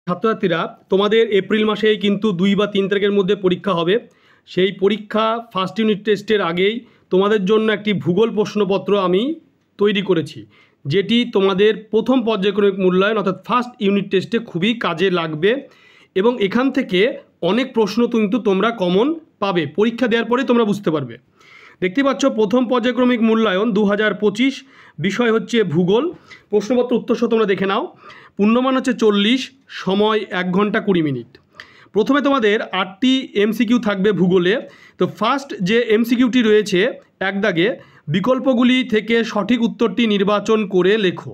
ছাত্রছাত্রীরা তোমাদের এপ্রিল মাসেই কিন্তু 2 বা 3 তারিখের মধ্যে পরীক্ষা হবে। সেই পরীক্ষা ফার্স্ট ইউনিট টেস্টের আগেই তোমাদের জন্য একটি ভূগোল প্রশ্নপত্র আমি তৈরি করেছি, যেটি তোমাদের প্রথম পর্যায়ক্রমিক মূল্যায়ন অর্থাৎ ফার্স্ট ইউনিট টেস্টে খুবই কাজে লাগবে এবং এখান থেকে অনেক প্রশ্ন কিন্তু তোমরা কমন পাবে। পরীক্ষা দেওয়ার পরেই তোমরা বুঝতে পারবে। দেখতে পাচ্ছ প্রথম পর্যায়ক্রমিক মূল্যায়ন 2025, বিষয় হচ্ছে ভূগোল। প্রশ্নপত্র উত্তরসহ তোমরা দেখে নাও। পূর্ণমান হচ্ছে 40, সময় 1 ঘন্টা 20 মিনিট। প্রথমে তোমাদের 8টি এমসিকিউ থাকবে ভূগোলে। তো ফার্স্ট যে এমসিকিউটি রয়েছে, এক দাগে বিকল্পগুলি থেকে সঠিক উত্তরটি নির্বাচন করে লেখো।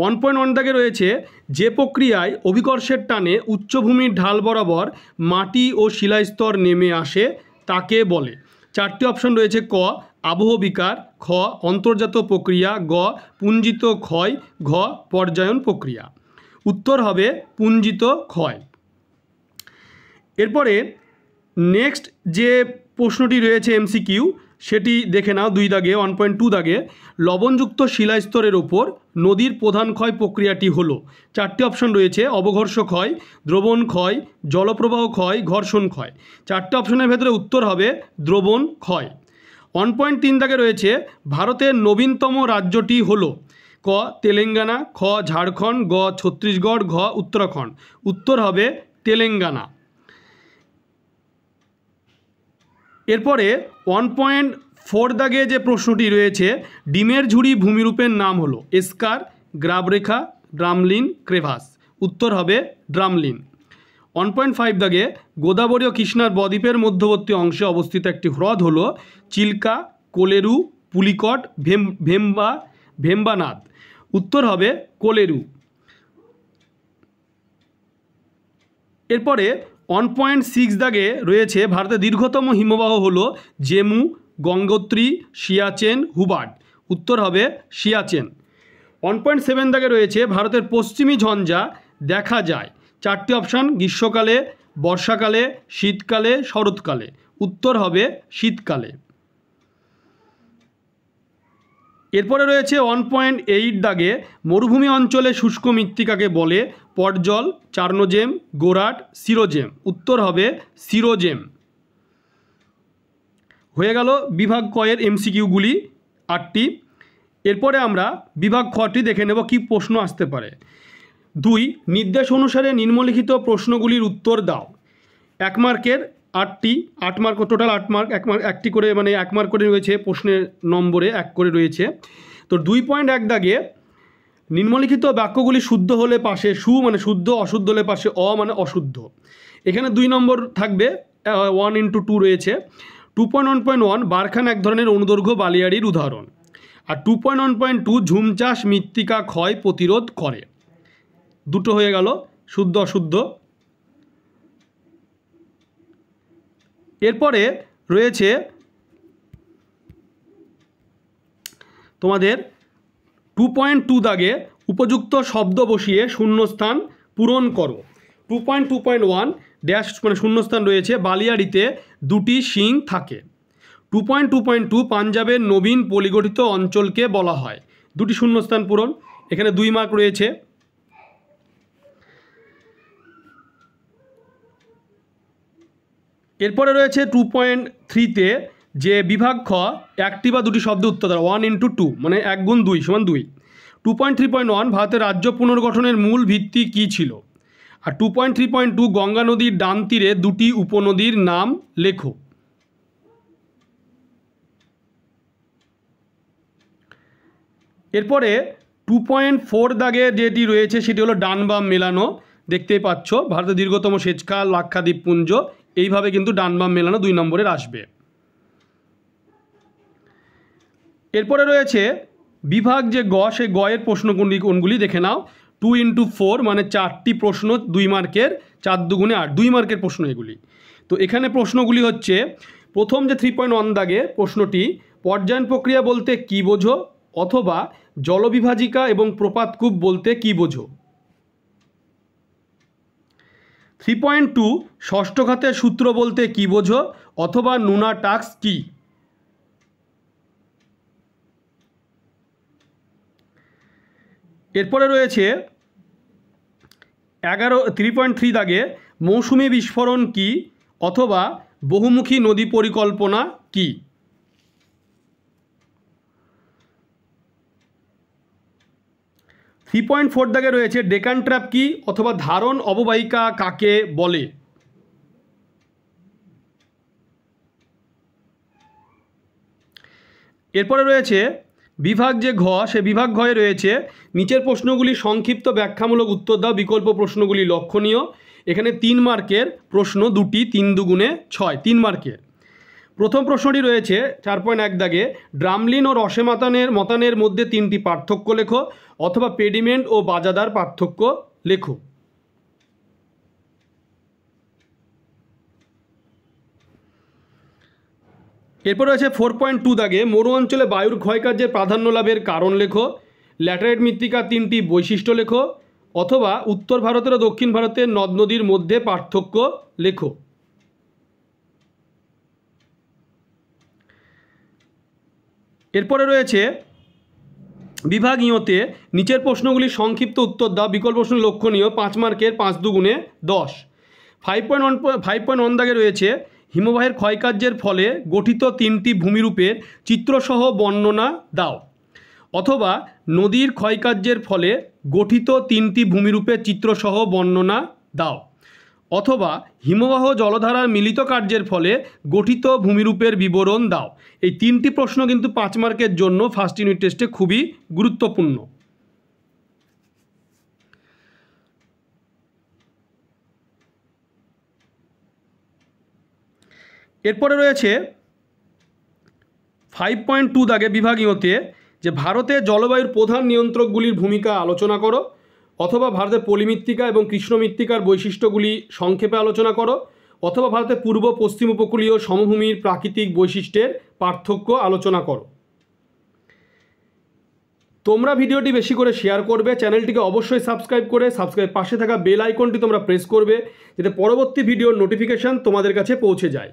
1.1 দাগে রয়েছে যে প্রক্রিয়ায় অভিকর্ষের টানে উচ্চভূমির ঢাল বরাবর মাটি ও শিলাস্তর নেমে আসে তাকে বলে। 4টি অপশন রয়েছে: ক আবহ বিকার, খ অন্তর্জাত প্রক্রিয়া, গ পুঞ্জিত ক্ষয়, ঘ পর্যায়ন প্রক্রিয়া। উত্তর হবে পুঞ্জিত ক্ষয়। এরপরে নেক্সট যে প্রশ্নটি রয়েছে এমসিকিউ, সেটি দেখে নাও 2 দাগে 1.2 দাগে লবণযুক্ত শিলাস্তরের ওপর নদীর প্রধান ক্ষয় প্রক্রিয়াটি হলো। 4টি অপশন রয়েছে: অবঘর্ষ ক্ষয়, দ্রবণ ক্ষয়, জলপ্রবাহ ক্ষয়, ঘর্ষণ ক্ষয়। 4টি অপশনের ভেতরে উত্তর হবে দ্রবণ ক্ষয়। 1.3 দাগে রয়েছে ভারতের নবীনতম রাজ্যটি হলো। ক তেলেঙ্গানা, খ ঝাড়খণ্ড, গ ছত্তিশগড়, ঘ উত্তরাখণ্ড। উত্তর হবে তেলেঙ্গানা। এরপরে 1.4 দাগে যে প্রশ্নটি রয়েছে, ডিমের ঝুড়ি ভূমিরূপের নাম হলো এস্কার, গ্রাবরেখা, ড্রামলিন, ক্রেভাস। উত্তর হবে ড্রামলিন। 1.5 দাগে গোদাবরী ও কৃষ্ণার বদ্বীপের মধ্যবর্তী অংশে অবস্থিত একটি হ্রদ হলো চিল্কা, কোলেরু, পুলিকট, ভেম্বানাদ। উত্তর হবে কোলেরু। এরপরে 1.6 দাগে রয়েছে ভারতের দীর্ঘতম হিমবাহ হলো জেমু, গঙ্গোত্রী, সিয়াচেন, হুবার্ড। উত্তর হবে সিয়াচেন। 1.7 দাগে রয়েছে ভারতের পশ্চিমী ঝঞ্ঝা দেখা যায়। 4টি অপশান: গ্রীষ্মকালে, বর্ষাকালে, শীতকালে, শরৎকালে। উত্তর হবে শীতকালে। এরপরে রয়েছে 1.8 দাগে মরুভূমি অঞ্চলে শুষ্ক মৃত্তিকাকে বলে পটজল, চার্নোজেম, গোরাট, সিরোজেম। উত্তর হবে সিরোজেম। হয়ে গেল বিভাগ কয়ের এমসিকিউগুলি 8টি। এরপরে আমরা বিভাগ খটি দেখে নেব কি প্রশ্ন আসতে পারে। 2 নির্দেশ অনুসারে নিম্নলিখিত প্রশ্নগুলির উত্তর দাও। 1 মার্কের 8টি, 8 মার্ক, টোটাল 8 মার্ক, 1 মার্ক একটি করে, মানে 1 মার্ক করে রয়েছে প্রশ্নের নম্বরে 1 করে রয়েছে। তো 2.1 দাগে নিম্নলিখিত বাক্যগুলি শুদ্ধ হলে পাশে সু মানে শুদ্ধ, অশুদ্ধ হলে পাশে অ মানে অশুদ্ধ। এখানে 2 নম্বর থাকবে, 1:2 রয়েছে। 2.1.1 বারখান এক ধরনের অনুদৈর্ঘ্য বালিয়াড়ির উদাহরণ। আর 2.1.2 ঝুম চাষ মৃত্তিকা ক্ষয় প্রতিরোধ করে। দুটো হয়ে গেল শুদ্ধ অশুদ্ধ। এরপরে রয়েছে তোমাদের 2.2 দাগে উপযুক্ত শব্দ বসিয়ে শূন্যস্থান পূরণ করো। 2.2.1 ড্যাশ মানে শূন্যস্থান রয়েছে বালিয়াড়িতে 2টি শিং থাকে। 2.2.2 পাঞ্জাবের নবীন পলিগঠিত অঞ্চলকে বলা হয়। 2টি শূন্যস্থান পূরণ। এখানে 2 মার্ক রয়েছে। এরপরে রয়েছে 2.3-তে যে বিভাগ খ 1টি বা 2টি শব্দ উত্তর দাও। 1:2 মানে 1 গুণ 2 সমান 2। 2.3.1 ভারতের রাজ্য পুনর্গঠনের মূল ভিত্তি কী ছিল। আর 2.3.2 গঙ্গা নদীর ডান তীরে 2টি উপনদীর নাম লেখো। এরপরে 2.4 দাগে যেটি রয়েছে সেটি হলো ডান বাম মেলানো। দেখতেই পাচ্ছ ভারতের দীর্ঘতম সেচখাল লাক্ষাদ্বীপ পুঞ্জ, এইভাবে কিন্তু ডান বাম মেলানো 2 নম্বরের আসবে। এরপরে রয়েছে বিভাগ যে গ, সেই গয়ের প্রশ্নগুলি কোনগুলি দেখে নাও। 2:4 মানে 4টি প্রশ্ন 2 মার্কের, 4 দুগুণে 8, 2 মার্কের প্রশ্ন এগুলি। তো এখানে প্রশ্নগুলি হচ্ছে, প্রথম যে 3.1 দাগে প্রশ্নটি, পর্যায়ন প্রক্রিয়া বলতে কী বোঝো, অথবা জলবিভাজিকা এবং প্রপাতকূপ বলতে কী বোঝো। 3.2 ষষ্ঠ ঘাতের সূত্র বলতে কী বোঝো, অথবা নুনা টাস্ক কী। এরপরে রয়েছে 3.3 দাগে মৌসুমি বিস্ফোরণ কি অথবা বহুমুখী নদী পরিকল্পনা কি? 3.4 দাগে রয়েছে ডেকান ট্র্যাপ কি অথবা ধারণ অববাহিকা কাকে বলে? এরপরে রয়েছে বিভাগ যে ঘ, সে বিভাগ ঘয়ে রয়েছে নিচের প্রশ্নগুলি সংক্ষিপ্ত ব্যাখ্যামূলক উত্তর দাও, বিকল্প প্রশ্নগুলি লক্ষণীয়। এখানে 3 মার্কের প্রশ্ন দুটি, 3 দুগুণে 6, 3 মার্কের। প্রথম প্রশ্নটি রয়েছে 4.1 দাগে ড্রামলিন ও রসে মতানের মধ্যে 3টি পার্থক্য লেখো অথবা পেডিমেন্ট ও বাজাদার পার্থক্য লেখো। এরপর রয়েছে 4.2 দাগে মরু অঞ্চলে বায়ুর ক্ষয়কার্যের প্রাধান্য লাভের কারণ লেখো, ল্যাটেরাইট মৃত্তিকার 3টি বৈশিষ্ট্য লেখো অথবা উত্তর ভারতের ও দক্ষিণ ভারতের নদ নদীর মধ্যে পার্থক্য লেখো। এরপরে রয়েছে বিভাগ ইতে নিচের প্রশ্নগুলি সংক্ষিপ্ত উত্তর দাও, বিকল্প প্রশ্ন লক্ষণীয়, 5 মার্কের, 5 দুগুণে 10। 5.1 দাগে রয়েছে হিমবাহের ক্ষয়কার্যের ফলে গঠিত 3টি ভূমিরূপের চিত্রসহ বর্ণনা দাও অথবা নদীর ক্ষয়কার্যের ফলে গঠিত 3টি ভূমিরূপের চিত্রসহ বর্ণনা দাও অথবা হিমবাহ জলধারার মিলিত কার্যের ফলে গঠিত ভূমিরূপের বিবরণ দাও। এই 3টি প্রশ্ন কিন্তু 5 মার্কের জন্য ফার্স্ট ইউনিট টেস্টে খুবই গুরুত্বপূর্ণ। এরপরে রয়েছে 5.2 দাগে বিভাগীয়তে যে ভারতে জলবায়ুর প্রধান নিয়ন্ত্রকগুলির ভূমিকা আলোচনা করো অথবা ভারতের পলিমৃত্তিকা এবং কৃষ্ণ মৃত্তিকার বৈশিষ্ট্যগুলি সংক্ষেপে আলোচনা করো অথবা ভারতের পূর্ব পশ্চিম উপকূলীয় সমভূমির প্রাকৃতিক বৈশিষ্ট্যের পার্থক্য আলোচনা করো। তোমরা ভিডিওটি বেশি করে শেয়ার করবে, চ্যানেলটিকে অবশ্যই সাবস্ক্রাইব পাশে থাকা বেল আইকনটি তোমরা প্রেস করবে যাতে পরবর্তী ভিডিওর নোটিফিকেশান তোমাদের কাছে পৌঁছে যায়।